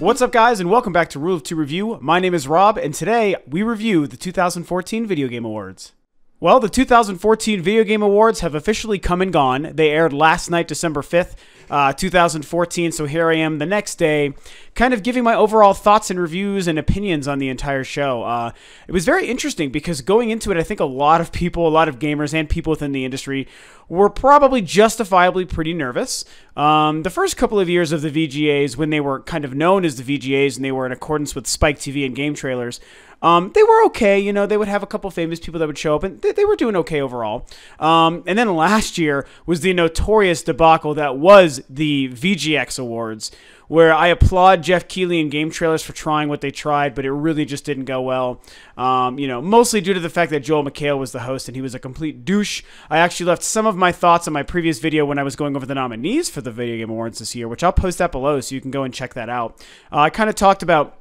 What's up, guys, and welcome back to Rule of Two Review. My name is Rob, and today we review the 2014 Video Game Awards. Well, the 2014 Video Game Awards have officially come and gone. They aired last night, December 5th, 2014, so here I am the next day, kind of giving my overall thoughts and reviews and opinions on the entire show. It was very interesting because going into it, I think a lot of people, a lot of gamers and people within the industry were probably justifiably pretty nervous. The first couple of years of the VGAs, when they were kind of known as the VGAs and they were in accordance with Spike TV and game trailers, they were okay. You know, they would have a couple famous people that would show up, and they were doing okay overall. And then last year was the notorious debacle that was the VGX Awards, where I applaud Jeff Keighley and game trailers for trying what they tried, but it really just didn't go well. You know, mostly due to the fact that Joel McHale was the host and he was a complete douche. I actually left some of my thoughts on my previous video when I was going over the nominees for the Video Game Awards this year, which I'll post that below so you can go and check that out. I kind of talked about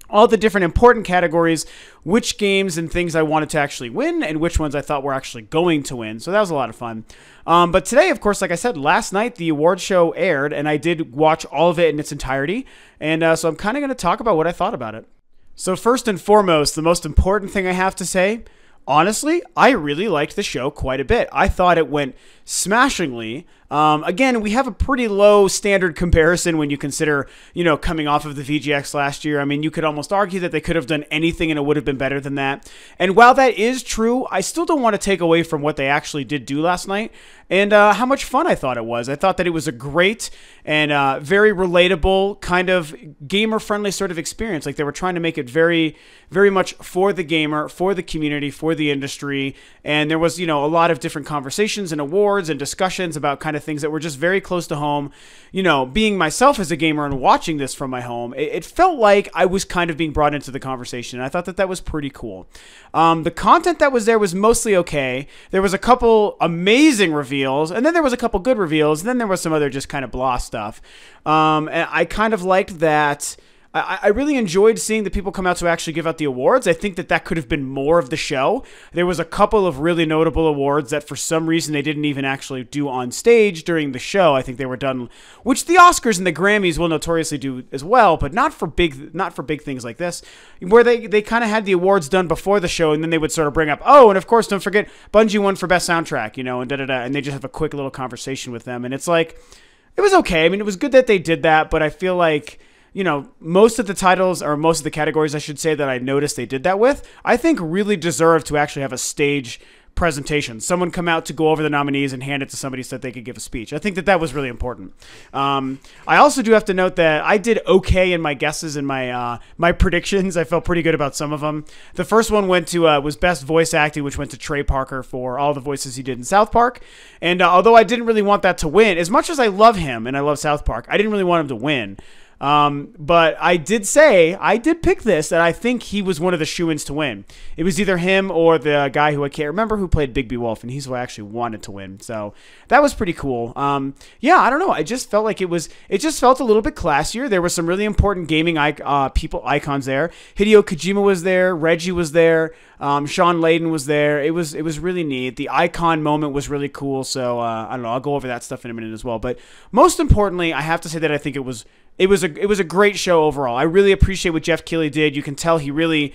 all the different important categories, which games and things I wanted to actually win, and which ones I thought were actually going to win. So that was a lot of fun. But today, of course, like I said, last night the award show aired, and I did watch all of it in its entirety. And so I'm kind of going to talk about what I thought about it. So first and foremost, the most important thing I have to say, honestly, I really liked the show quite a bit. I thought it went smashingly. Again, we have a pretty low standard comparison when you consider, you know, coming off of the VGX last year. I mean, you could almost argue that they could have done anything and it would have been better than that. And while that is true, I still don't want to take away from what they actually did do last night and how much fun I thought it was. I thought that it was a great and very relatable kind of gamer-friendly sort of experience. Like, they were trying to make it very, very much for the gamer, for the community, for the industry. And there was, you know, a lot of different conversations and awards and discussions about kind of things that were just very close to home. You know, being myself as a gamer and watching this from my home, it felt like I was kind of being brought into the conversation. I thought that that was pretty cool. The content that was there was mostly okay. There was a couple amazing reveals, and then there was a couple good reveals, and then there was some other just kind of blah stuff. And I kind of liked that. I really enjoyed seeing the people come out to actually give out the awards. I think that that could have been more of the show. There was a couple of really notable awards that for some reason they didn't even actually do on stage during the show. I think they were done, which the Oscars and the Grammys will notoriously do as well, but not for big things like this, where they kind of had the awards done before the show, and then they would sort of bring up, oh, and of course, don't forget, Bungie won for Best Soundtrack, you know, and da-da-da, and they just have a quick little conversation with them, and it's like, it was okay. I mean, it was good that they did that, but I feel like, you know, most of the titles, or most of the categories, I should say, that I noticed they did that with, I think really deserve to actually have a stage presentation. Someone come out to go over the nominees and hand it to somebody so that they could give a speech. I think that that was really important. I also do have to note that I did okay in my guesses and my predictions. I felt pretty good about some of them. The first one went to was Best Voice Acting, which went to Trey Parker for all the voices he did in South Park. And although I didn't really want that to win, as much as I love him and I love South Park, I didn't really want him to win. But I did pick this, that I think he was one of the shoo-ins to win. It was either him or the guy who I can't remember who played Bigby Wolf, and he's who I actually wanted to win. So that was pretty cool. Yeah, I don't know. I just felt like it just felt a little bit classier. There were some really important gaming icons there. Hideo Kojima was there. Reggie was there. Sean Layden was there. It was really neat. The icon moment was really cool. So, I don't know. I'll go over that stuff in a minute as well. But most importantly, I have to say that I think it was a great show overall. I really appreciate what Jeff Keighley did. You can tell he really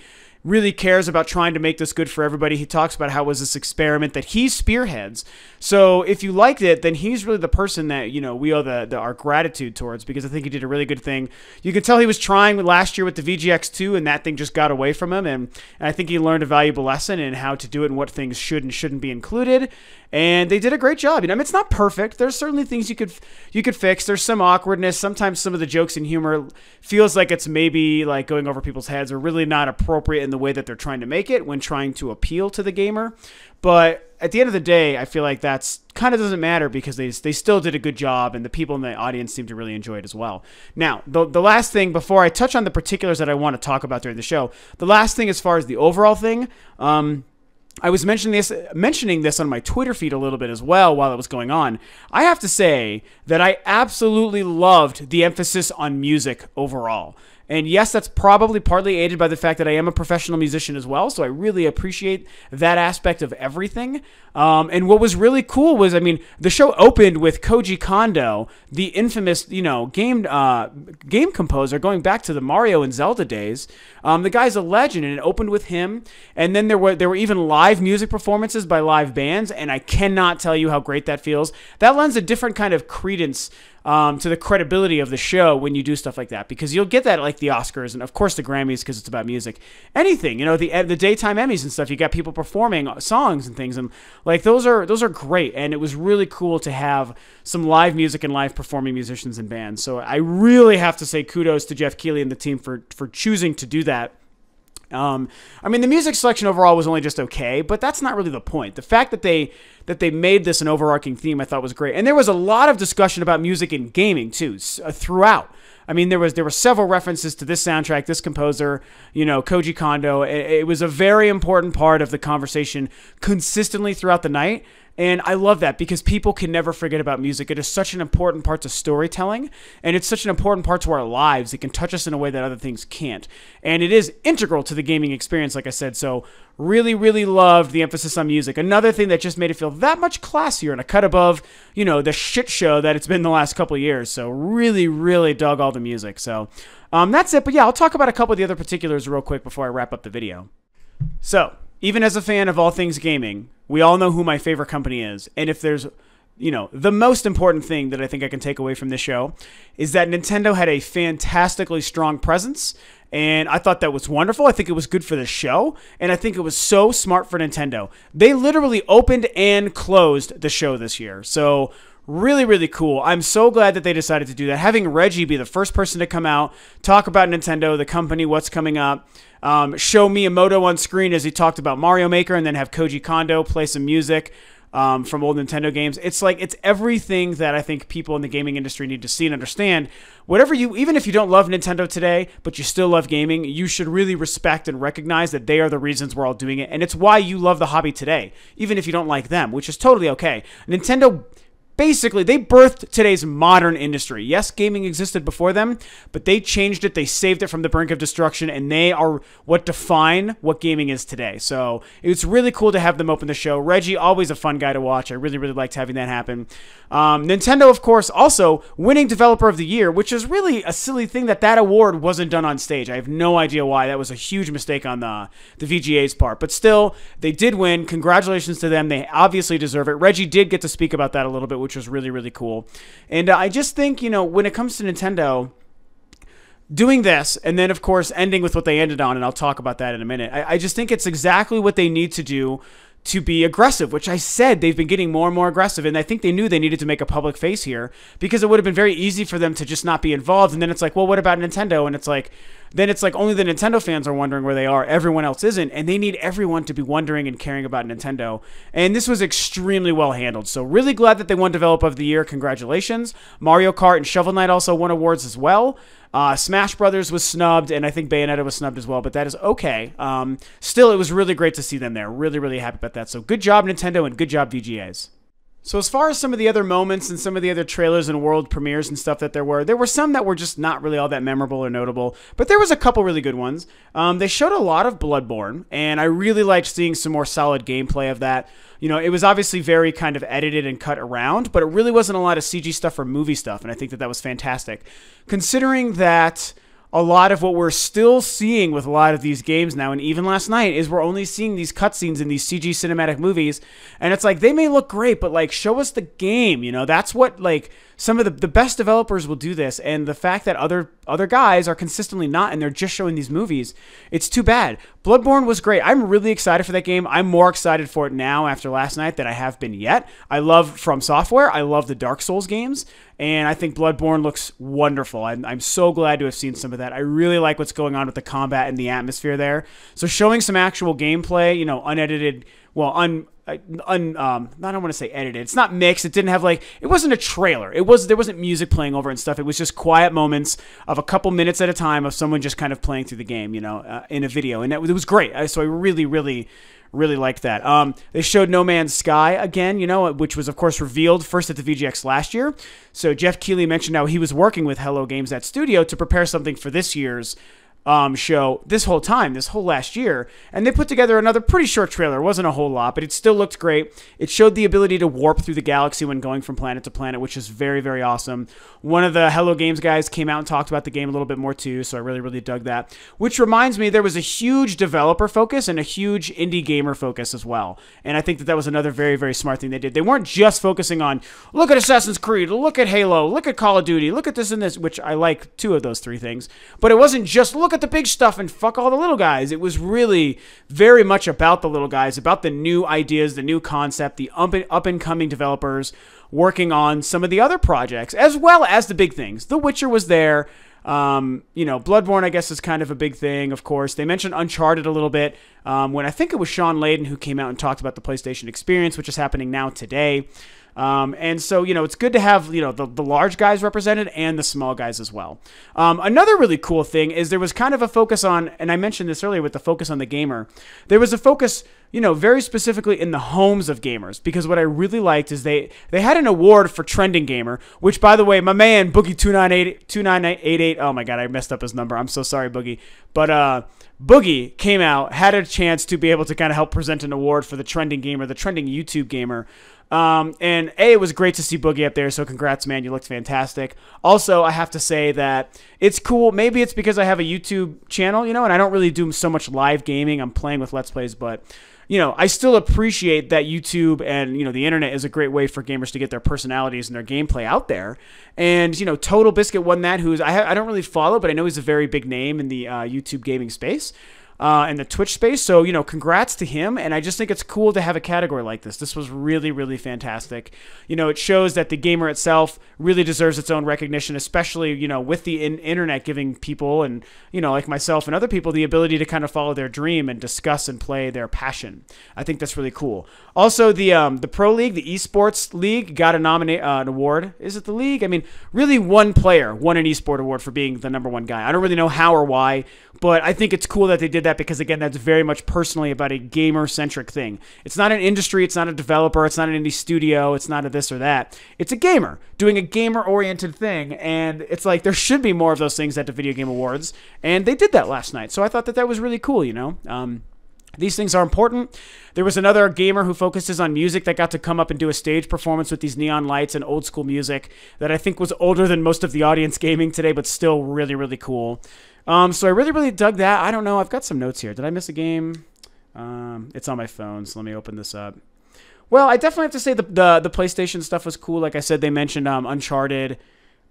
cares about trying to make this good for everybody. He talks about how it was this experiment that he spearheads. So if you liked it, then he's really the person that, you know, we owe our gratitude towards, because I think he did a really good thing. You can tell he was trying last year with the VGX2, and that thing just got away from him. And I think he learned a valuable lesson in how to do it and what things should and shouldn't be included. And they did a great job. You know, I mean, it's not perfect. There's certainly things you could fix. There's some awkwardness. Sometimes some of the jokes and humor feels like it's maybe like going over people's heads, or really not appropriate in the way that they're trying to make it when trying to appeal to the gamer. But at the end of the day, I feel like that's kind of doesn't matter, because they still did a good job, and the people in the audience seem to really enjoy it as well. Now, the last thing, before I touch on the particulars that I want to talk about during the show, the last thing as far as the overall thing, I was mentioning this on my Twitter feed a little bit as well while it was going on. I have to say that I absolutely loved the emphasis on music overall. And yes, that's probably partly aided by the fact that I am a professional musician as well, so I really appreciate that aspect of everything. And what was really cool was, I mean, the show opened with Koji Kondo, the infamous, game composer going back to the Mario and Zelda days. The guy's a legend, and it opened with him. And then there were even live music performances by live bands, and I cannot tell you how great that feels. That lends a different kind of credence to the credibility of the show when you do stuff like that, because you'll get that at like the Oscars and of course the Grammys because it's about music. Anything, the daytime Emmys and stuff, you got people performing songs and things, and like those are great. And it was really cool to have some live music and live performing musicians and bands. So I really have to say kudos to Jeff Keighley and the team for choosing to do that. I mean, the music selection overall was only just okay, but that's not really the point. The fact that they made this an overarching theme, I thought was great. And there was a lot of discussion about music in gaming too, throughout. I mean, there were several references to this soundtrack, this composer, Koji Kondo. It was a very important part of the conversation consistently throughout the night. And I love that because people can never forget about music. It is such an important part to storytelling, and it's such an important part to our lives. It can touch us in a way that other things can't. And it is integral to the gaming experience, like I said. So really, really loved the emphasis on music. Another thing that just made it feel that much classier and a cut above, the shit show that it's been the last couple of years. So really, really dug all the music. So that's it. But yeah, I'll talk about a couple of the other particulars real quick before I wrap up the video. So even as a fan of all things gaming, we all know who my favorite company is. And if there's, the most important thing that I think I can take away from this show is that Nintendo had a fantastically strong presence. And I thought that was wonderful. I think it was good for the show. And I think it was so smart for Nintendo. They literally opened and closed the show this year. So really, really cool. I'm so glad that they decided to do that. Having Reggie be the first person to come out, talk about Nintendo, the company, what's coming up, show Miyamoto on screen as he talked about Mario Maker, and then have Koji Kondo play some music from old Nintendo games. It's everything that I think people in the gaming industry need to see and understand. Even if you don't love Nintendo today, but you still love gaming, you should really respect and recognize that they are the reasons we're all doing it. And it's why you love the hobby today, even if you don't like them, which is totally okay. Nintendo, basically, they birthed today's modern industry. Yes, gaming existed before them, but they changed it. They saved it from the brink of destruction, and they are what define what gaming is today. So it's really cool to have them open the show. Reggie, always a fun guy to watch. I really, really liked having that happen. Nintendo, of course, also winning Developer of the Year, which is really a silly thing that award wasn't done on stage. I have no idea why. That was a huge mistake on the VGA's part. But still, they did win. Congratulations to them. They obviously deserve it. Reggie did get to speak about that a little bit, which was really, really cool. And I just think, when it comes to Nintendo, doing this, and then, of course, ending with what they ended on, and I'll talk about that in a minute, I just think it's exactly what they need to do to be aggressive, which I said they've been getting more and more aggressive, and I think they knew they needed to make a public face here, because it would have been very easy for them to just not be involved, and then it's like, well, what about Nintendo? And it's like only the Nintendo fans are wondering where they are, everyone else isn't, and they need everyone to be wondering and caring about Nintendo, and this was extremely well handled. So really glad that they won Developer of the Year. Congratulations. Mario Kart and Shovel Knight also won awards as well. Smash Brothers was snubbed, and I think Bayonetta was snubbed as well, but that is okay. Still, it was really great to see them there. Really, really happy about that. So good job, Nintendo, and good job, VGAs. So as far as some of the other moments and some of the other trailers and world premieres and stuff that there were some that were just not really all that memorable or notable, but there was a couple really good ones. They showed a lot of Bloodborne, and I really liked seeing some more solid gameplay of that. It was obviously very kind of edited and cut around, but it really wasn't a lot of CG stuff or movie stuff, and I think that was fantastic. Considering that a lot of what we're still seeing with a lot of these games now, and even last night, is we're only seeing these cutscenes in these CG cinematic movies, and it's like, they may look great, but show us the game, that's what some of the best developers will do this, and the fact that other guys are consistently not, and they're just showing these movies, it's too bad. Bloodborne was great. I'm really excited for that game. I'm more excited for it now after last night than I have been yet. I love From Software. I love the Dark Souls games, and I think Bloodborne looks wonderful. I'm so glad to have seen some of that. I really like what's going on with the combat and the atmosphere there. So showing some actual gameplay, unedited I don't want to say edited. It's not mixed. It didn't have like, it wasn't a trailer. There wasn't music playing over and stuff. It was just quiet moments of a couple minutes at a time of someone just kind of playing through the game, in a video. And it was great. So I really, really, really liked that. They showed No Man's Sky again, which was of course revealed first at the VGX last year. So Jeff Keighley mentioned how he was working with Hello Games at Studio to prepare something for this year's show this whole last year, and they put together another pretty short trailer. It wasn't a whole lot, but it still looked great. It showed the ability to warp through the galaxy when going from planet to planet, which is very, very awesome. One of the Hello Games guys came out and talked about the game a little bit more too, so I really, really dug that. Which reminds me, there was a huge developer focus and a huge indie gamer focus as well, and I think that was another very, very smart thing they did. They weren't just focusing on, look at Assassin's Creed, look at Halo, look at Call of Duty, look at this and this, which I like 2 of those 3 things, but it wasn't just look at the big stuff and fuck all the little guys. It was really very much about the little guys, about the new ideas, the new concept, the up-and-coming developers working on some of the other projects, as well as the big things. The Witcher was there. Bloodborne, I guess, is kind of a big thing, of course. They mentioned Uncharted a little bit when I think it was Sean Layden who came out and talked about the PlayStation Experience, which is happening now today. And so, it's good to have, the large guys represented and the small guys as well. Another really cool thing is there was kind of a focus on, and I mentioned this earlier with the focus on the gamer, there was a focus, very specifically in the homes of gamers, because what I really liked is they had an award for trending gamer, which, by the way, my man, Boogie2988, oh my God, I messed up his number. I'm so sorry, Boogie. But, Boogie came out, had a chance to be able to kind of help present an award for the trending gamer, the trending YouTube gamer. And it was great to see Boogie up there, so congrats, man. You looked fantastic. Also, I have to say that it's cool. Maybe it's because I have a YouTube channel, and I don't really do so much live gaming. I'm playing with Let's Plays, but, I still appreciate that YouTube and, the internet is a great way for gamers to get their personalities and their gameplay out there. And, Total Biscuit won that, I don't really follow, but I know he's a very big name in the YouTube gaming space. In the Twitch space. So, congrats to him. And I just think it's cool to have a category like this. This was really, really fantastic. It shows that the gamer itself really deserves its own recognition, especially, with the internet giving people and, like myself and other people, the ability to kind of follow their dream and discuss and play their passion. I think that's really cool. Also, the Pro League, the Esports League, got an award. Is it the league? I mean, really one player won an esport award for being the #1 guy. I don't really know how or why, but I think it's cool that they did that because, again, that's very much personally about a gamer-centric thing. It's not an industry. It's not a developer. It's not an indie studio. It's not a this or that. It's a gamer doing a gamer-oriented thing, and it's like there should be more of those things at the Video Game Awards, and they did that last night. So I thought that was really cool, These things are important. There was another gamer who focuses on music that got to come up and do a stage performance with these neon lights and old school music that I think was older than most of the audience gaming today, but still really, really cool. So I really, really dug that. I don't know. I've got some notes here. Did I miss a game? It's on my phone, so let me open this up. Well, I definitely have to say the PlayStation stuff was cool. Like I said, they mentioned Uncharted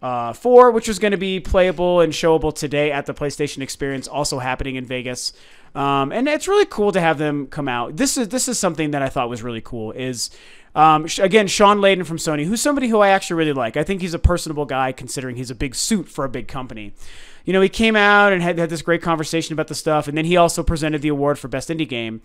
4, which was going to be playable and showable today at the PlayStation Experience, also happening in Vegas. And it's really cool to have them come out. This is something that I thought was really cool. Is again, Sean Layden from Sony, who's somebody who I actually really like. I think he's a personable guy, considering he's a big suit for a big company. He came out and had this great conversation about the stuff, and then he also presented the award for Best Indie Game.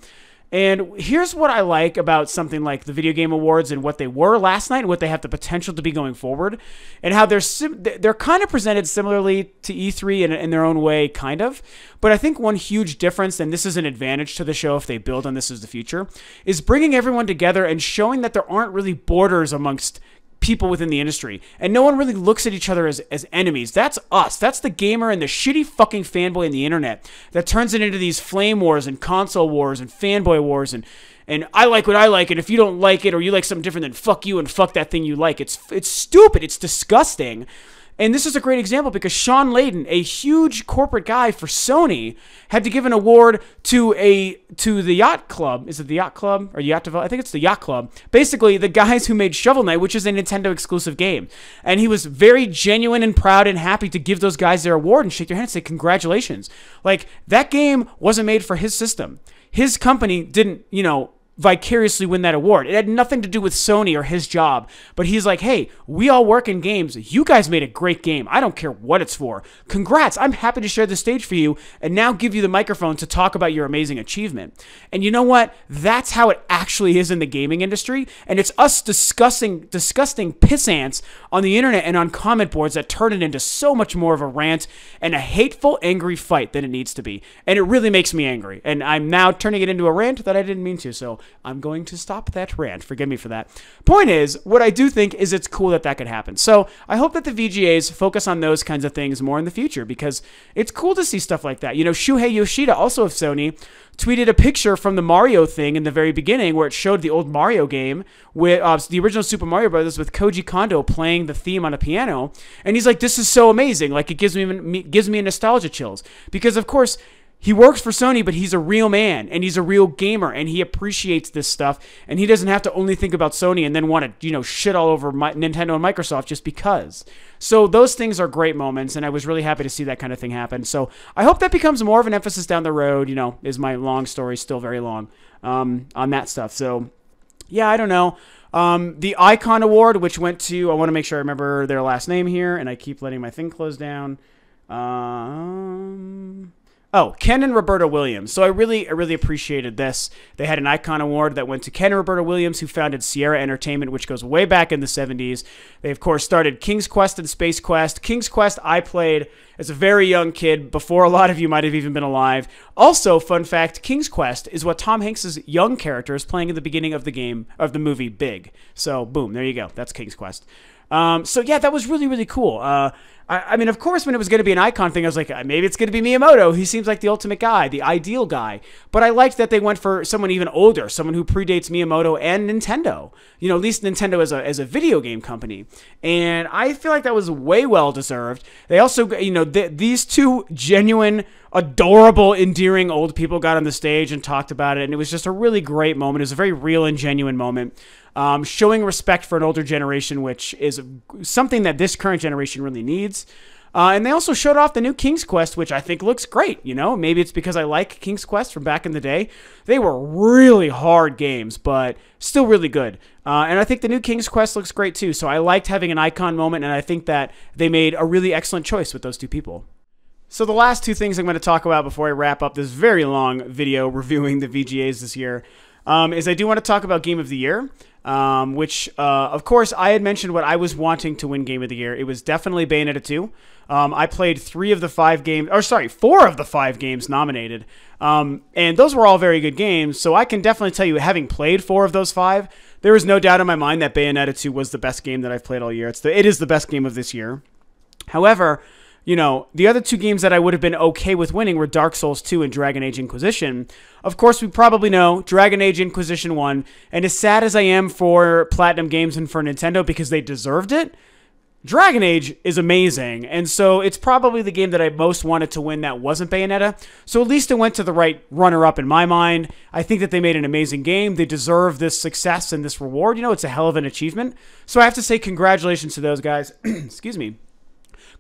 And here's what I like about something like the Video Game Awards and what they were last night and what they have the potential to be going forward, and how they're kind of presented similarly to E3 in their own way, kind of. But I think one huge difference, and this is an advantage to the show if they build on this as the future, is bringing everyone together and showing that there aren't really borders amongst people within the industry, and no one really looks at each other as enemies. That's us. That's the gamer and the shitty fucking fanboy in the internet that turns it into these flame wars and console wars and fanboy wars and I like what I like, and if you don't like it or you like something different, then fuck you and fuck that thing you like. It's stupid. It's disgusting. And this is a great example because Sean Layden, a huge corporate guy for Sony, had to give an award to the Yacht Club. Is it the Yacht Club or Yacht Develop? I think it's the Yacht Club. Basically, the guys who made Shovel Knight, which is a Nintendo exclusive game. And he was very genuine and proud and happy to give those guys their award and shake their hand and say congratulations. Like, that game wasn't made for his system. His company didn't, vicariously win that award. It had nothing to do with Sony or his job, but he's like, hey, we all work in games. You guys made a great game. I don't care what it's for. Congrats. I'm happy to share the stage for you and now give you the microphone to talk about your amazing achievement. And you know what? That's how it actually is in the gaming industry. And it's us discussing piss ants on the internet and on comment boards that turn it into so much more of a rant and a hateful, angry fight than it needs to be. And it really makes me angry. And I'm now turning it into a rant that I didn't mean to. So I'm going to stop that rant. Forgive me for that. Point is, what I do think is it's cool that that could happen. So I hope that the VGAs focus on those kinds of things more in the future because it's cool to see stuff like that. You know, Shuhei Yoshida, also of Sony, tweeted a picture from the Mario thing in the very beginning where it showed the old Mario game with the original Super Mario Brothers with Koji Kondo playing the theme on a piano. And he's like, this is so amazing. Like, it gives me nostalgia chills because, of course, he works for Sony, but he's a real man and he's a real gamer and he appreciates this stuff and he doesn't have to only think about Sony and then want to, shit all over Nintendo and Microsoft just because. So those things are great moments and I was really happy to see that kind of thing happen. So I hope that becomes more of an emphasis down the road, is my long story still very long on that stuff. So yeah, I don't know. The Icon Award, which went to, I want to make sure I remember their last name here and I keep letting my thing close down. Ken and Roberta Williams. So I really appreciated this. They had an Icon Award that went to Ken and Roberta Williams, who founded Sierra Entertainment, which goes way back in the 70s. They, of course, started King's Quest and Space Quest. King's Quest I played as a very young kid, before a lot of you might have even been alive. Also, fun fact, King's Quest is what Tom Hanks' young character is playing at the beginning of the movie Big. So, boom, there you go. That's King's Quest. So yeah, that was really, really cool. I mean, of course, when it was going to be an Icon thing, I was like, maybe it's going to be Miyamoto. He seems like the ultimate guy, the ideal guy. But I liked that they went for someone even older, someone who predates Miyamoto and Nintendo. At least Nintendo as a video game company. And I feel like that was way well deserved. They also, these two genuine, adorable, endearing old people got on the stage and talked about it. And it was just a really great moment. It was a very real and genuine moment. Showing respect for an older generation, which is something that this current generation really needs. And they also showed off the new King's Quest, which I think looks great. Maybe it's because I like King's Quest from back in the day. They were really hard games, but still really good. And I think the new King's Quest looks great too. So I liked having an Icon moment, and I think that they made a really excellent choice with those two people. So the last two things I'm going to talk about before I wrap up this very long video reviewing the VGAs this year is I do want to talk about Game of the Year. Which, of course, I had mentioned what I was wanting to win Game of the Year. It was definitely Bayonetta 2. I played 4 of the 5 games nominated. And those were all very good games, so I can definitely tell you, having played 4 of those 5, there is no doubt in my mind that Bayonetta 2 was the best game that I've played all year. It is the best game of this year. However, the other 2 games that I would have been okay with winning were Dark Souls 2 and Dragon Age Inquisition. Of course, we probably know Dragon Age Inquisition won, and as sad as I am for Platinum Games and for Nintendo because they deserved it, Dragon Age is amazing, and so it's probably the game that I most wanted to win that wasn't Bayonetta, so at least it went to the right runner-up in my mind. I think that they made an amazing game. They deserve this success and this reward. It's a hell of an achievement, so I have to say congratulations to those guys. Excuse me.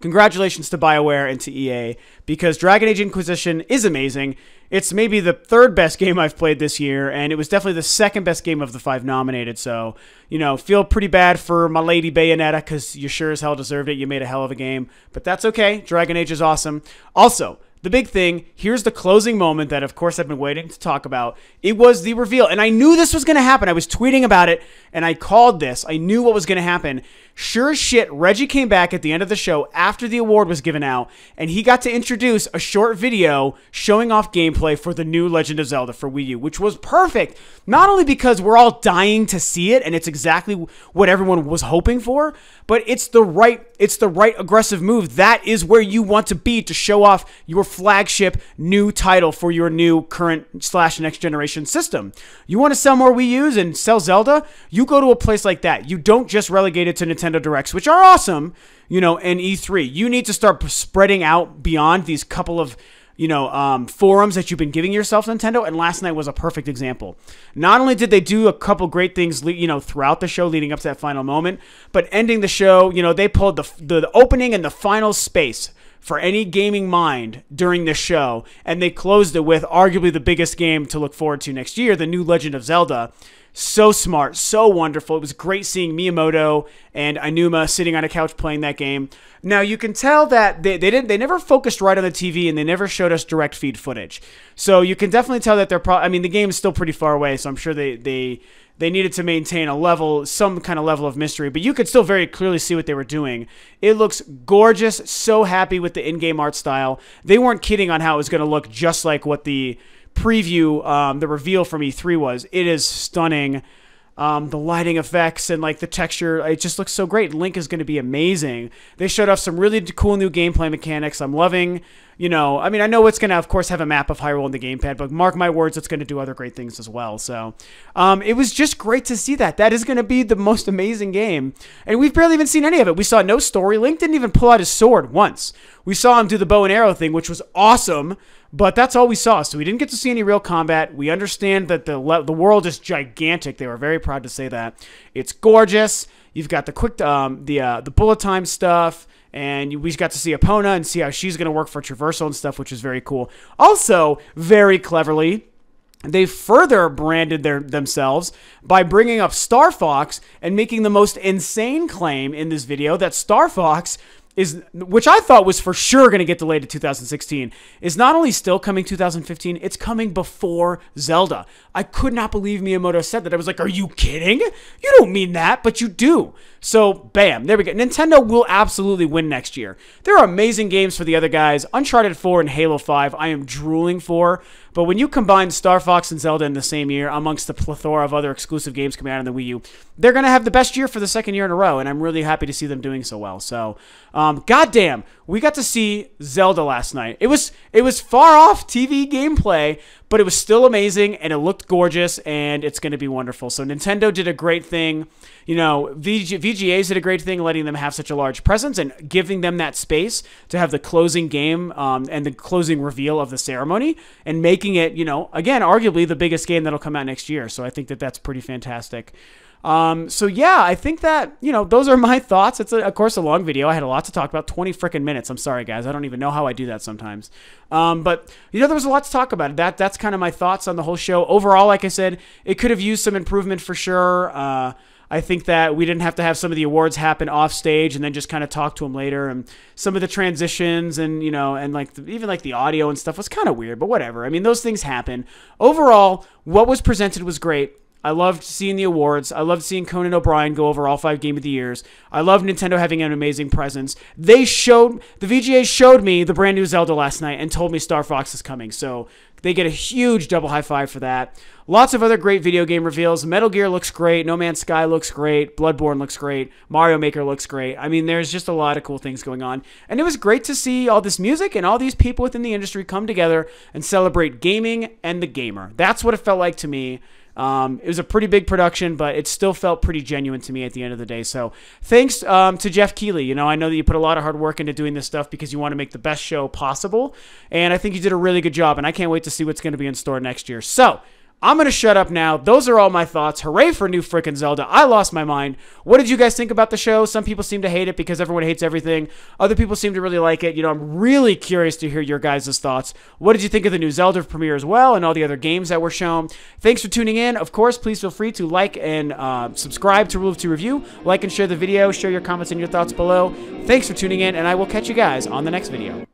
Congratulations to BioWare and to EA, because Dragon Age Inquisition is amazing. It's maybe the 3rd best game I've played this year, and it was definitely the 2nd best game of the 5 nominated, so, feel pretty bad for my lady Bayonetta, because you sure as hell deserved it. You made a hell of a game, but that's okay. Dragon Age is awesome. Also, the big thing, here's the closing moment that, of course, I've been waiting to talk about. It was the reveal, and I knew this was going to happen. I was tweeting about it, and I called this. I knew what was going to happen. Sure as shit, Reggie came back at the end of the show after the award was given out, and he got to introduce a short video showing off gameplay for the new Legend of Zelda for Wii U, which was perfect. Not only because we're all dying to see it, and it's exactly what everyone was hoping for, but it's the right aggressive move. That is where you want to be to show off your flagship new title for your new current / next generation system. You want to sell more Wii U's and sell Zelda? You go to a place like that. You don't just relegate it to Nintendo Directs, which are awesome, and E3. You need to start spreading out beyond these couple of forums that you've been giving yourself, Nintendo, and last night was a perfect example. Not only did they do a couple great things, throughout the show leading up to that final moment, but ending the show, they pulled the opening and the final space for any gaming mind during this show, and they closed it with arguably the biggest game to look forward to next year, the new Legend of Zelda. So smart, so wonderful. It was great seeing Miyamoto and Aonuma sitting on a couch playing that game. Now you can tell that they never focused right on the TV, and they never showed us direct feed footage. So you can definitely tell that I mean, the game is still pretty far away, so I'm sure they needed to maintain some kind of level of mystery, but you could still very clearly see what they were doing. It looks gorgeous. So happy with the in-game art style. They weren't kidding on how it was going to look just like what the preview, the reveal from E3 was. It is stunning. The lighting effects and like the texture, it just looks so great. Link is going to be amazing. They showed off some really cool new gameplay mechanics. I'm loving, I mean, I know it's going to, of course, have a map of Hyrule in the gamepad, but mark my words, it's going to do other great things as well. So it was just great to see that. That is going to be the most amazing game. And we've barely even seen any of it. We saw no story. Link didn't even pull out his sword once. We saw him do the bow and arrow thing, which was awesome. But that's all we saw, so we didn't get to see any real combat. We understand that the world is gigantic. They were very proud to say that. It's gorgeous. You've got the quick, the bullet time stuff, and we got to see Epona and see how she's going to work for traversal and stuff, which is very cool. Also, very cleverly, they further branded themselves by bringing up Star Fox and making the most insane claim in this video that Star Fox which I thought was for sure going to get delayed to 2016, is not only still coming 2015, it's coming before Zelda. I could not believe Miyamoto said that. I was like, are you kidding? You don't mean that, but you do. So, bam, there we go. Nintendo will absolutely win next year. There are amazing games for the other guys. Uncharted 4 and Halo 5, I am drooling for. But when you combine Star Fox and Zelda in the same year, amongst the plethora of other exclusive games coming out on the Wii U, they're going to have the best year for the second year in a row, and I'm really happy to see them doing so well. So, goddamn, we got to see Zelda last night. It was far off TV gameplay, but it was still amazing, and it looked gorgeous, and it's going to be wonderful. So Nintendo did a great thing. VGAs did a great thing letting them have such a large presence and giving them that space to have the closing game and the closing reveal of the ceremony and making it, again, arguably the biggest game that'll come out next year. So I think that that's pretty fantastic. So yeah, I think that, those are my thoughts. It's, of course, a long video. I had a lot to talk about, 20 freaking minutes. I'm sorry, guys. I don't even know how I do that sometimes. But, there was a lot to talk about. That's kind of my thoughts on the whole show. Overall, like I said, it could have used some improvement for sure. I think that we didn't have to have some of the awards happen off stage and then just kind of talk to them later. And some of the transitions and, and even the audio and stuff was kind of weird, but whatever. I mean, those things happen. Overall, what was presented was great. I loved seeing the awards. I loved seeing Conan O'Brien go over all 5 Game of the Years. I love Nintendo having an amazing presence. The VGA showed me the brand new Zelda last night and told me Star Fox is coming. So they get a huge double high five for that. Lots of other great video game reveals. Metal Gear looks great. No Man's Sky looks great. Bloodborne looks great. Mario Maker looks great. I mean, there's just a lot of cool things going on. And it was great to see all this music and all these people within the industry come together and celebrate gaming and the gamer. That's what it felt like to me. It was a pretty big production, but it still felt pretty genuine to me at the end of the day. So thanks to Jeff Keighley. I know that you put a lot of hard work into doing this stuff because you want to make the best show possible. And I think you did a really good job, and I can't wait to see what's going to be in store next year. So I'm going to shut up now. Those are all my thoughts. Hooray for new frickin' Zelda. I lost my mind. What did you guys think about the show? Some people seem to hate it because everyone hates everything. Other people seem to really like it. I'm really curious to hear your guys' thoughts. What did you think of the new Zelda premiere as well and all the other games that were shown? Thanks for tuning in. Of course, please feel free to like and subscribe to Rule of 2 Review. Like and share the video. Share your comments and your thoughts below. Thanks for tuning in, and I will catch you guys on the next video.